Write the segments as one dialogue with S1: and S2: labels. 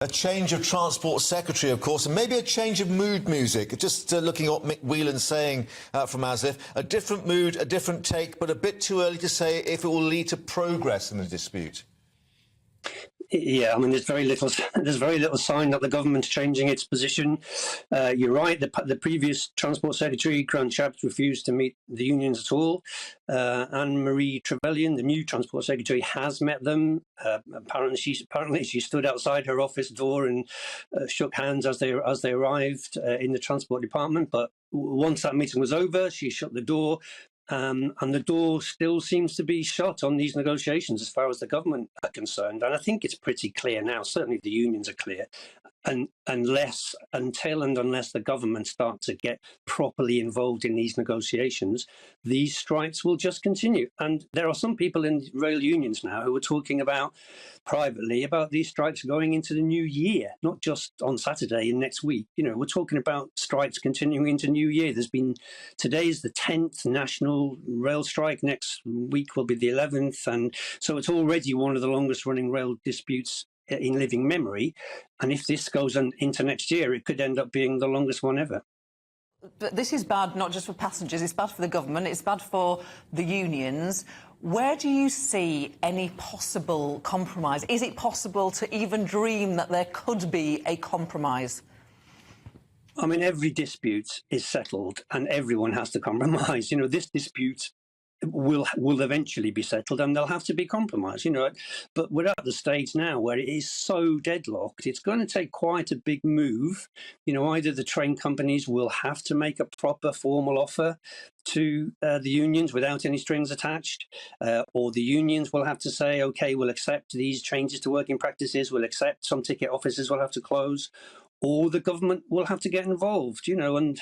S1: A change of Transport Secretary, of course, and maybe a change of mood music. Just looking at what Mick Whelan's saying from ASLEF, a different mood, a different take, but a bit too early to say if it will lead to progress in the dispute.
S2: Yeah, I mean, there's very little sign that the government's changing its position. You're right. The previous Transport Secretary, Grant Shapps, refused to meet the unions at all. Anne-Marie Trevelyan, the new Transport Secretary, has met them. Apparently, she stood outside her office door and shook hands as they arrived in the Transport Department. But once that meeting was over, she shut the door. And the door still seems to be shut on these negotiations as far as the government are concerned. And I think it's pretty clear now, certainly the unions are clear, unless the government start to get properly involved in these negotiations, these strikes will just continue. And there are some people in rail unions now who are talking about privately about these strikes going into the new year, not just on Saturday and next week. You know, we're talking about strikes continuing into New Year. Today's the 10th national rail strike. Next week will be the 11th. And so it's already one of the longest running rail disputes in living memory. And if this goes on into next year, it could end up being the longest one ever.
S3: But this is bad not just for passengers, it's bad for the government, it's bad for the unions. Where do you see any possible compromise? Is it possible to even dream that there could be a compromise?
S2: I mean, every dispute is settled and everyone has to compromise. You know, this dispute will eventually be settled and there'll have to be compromise, you know. But we're at the stage now where it is so deadlocked, it's going to take quite a big move. You know, either the train companies will have to make a proper formal offer to the unions without any strings attached, or the unions will have to say, OK, we'll accept these changes to working practices, we'll accept some ticket offices will have to close, or the government will have to get involved, you know. And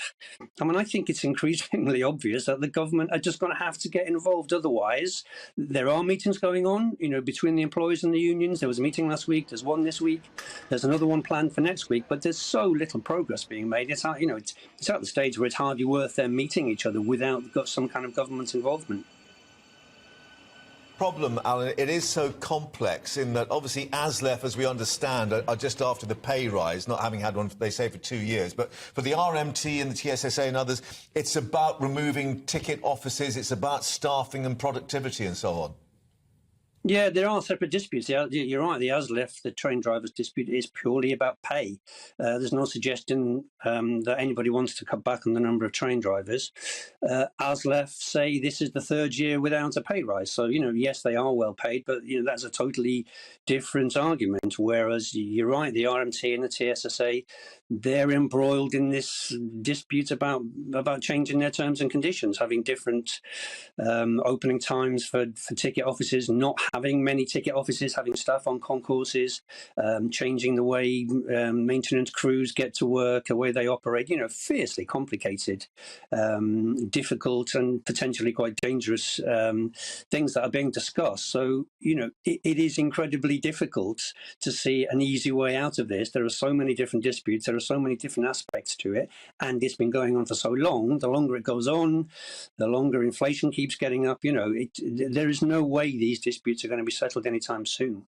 S2: I mean, I think it's increasingly obvious that the government are just going to have to get involved. Otherwise, there are meetings going on, you know, between the employers and the unions. There was a meeting last week. There's one this week. There's another one planned for next week. But there's so little progress being made. It's at the stage where it's hardly worth them meeting each other without some kind of government involvement.
S1: Problem, Alan, it is so complex in that obviously ASLEF, as we understand, are just after the pay rise, not having had one, they say, for 2 years. But for the RMT and the TSSA and others, it's about removing ticket offices, it's about staffing and productivity and so on.
S2: Yeah, there are separate disputes. You're right, the ASLEF, the train drivers dispute, is purely about pay. There's no suggestion that anybody wants to cut back on the number of train drivers. ASLEF say this is the third year without a pay rise. So, you know, yes, they are well paid, but, you know, that's a totally different argument. Whereas you're right, the RMT and the TSSA, they're embroiled in this dispute about changing their terms and conditions, having different opening times for ticket offices, not having many ticket offices, having staff on concourses, changing the way maintenance crews get to work, the way they operate, you know, fiercely complicated, difficult and potentially quite dangerous things that are being discussed. So, you know, it is incredibly difficult to see an easy way out of this. There are so many different disputes, there are so many different aspects to it, and it's been going on for so long. The longer it goes on, the longer inflation keeps getting up, you know, there is no way these disputes are going to be settled anytime soon.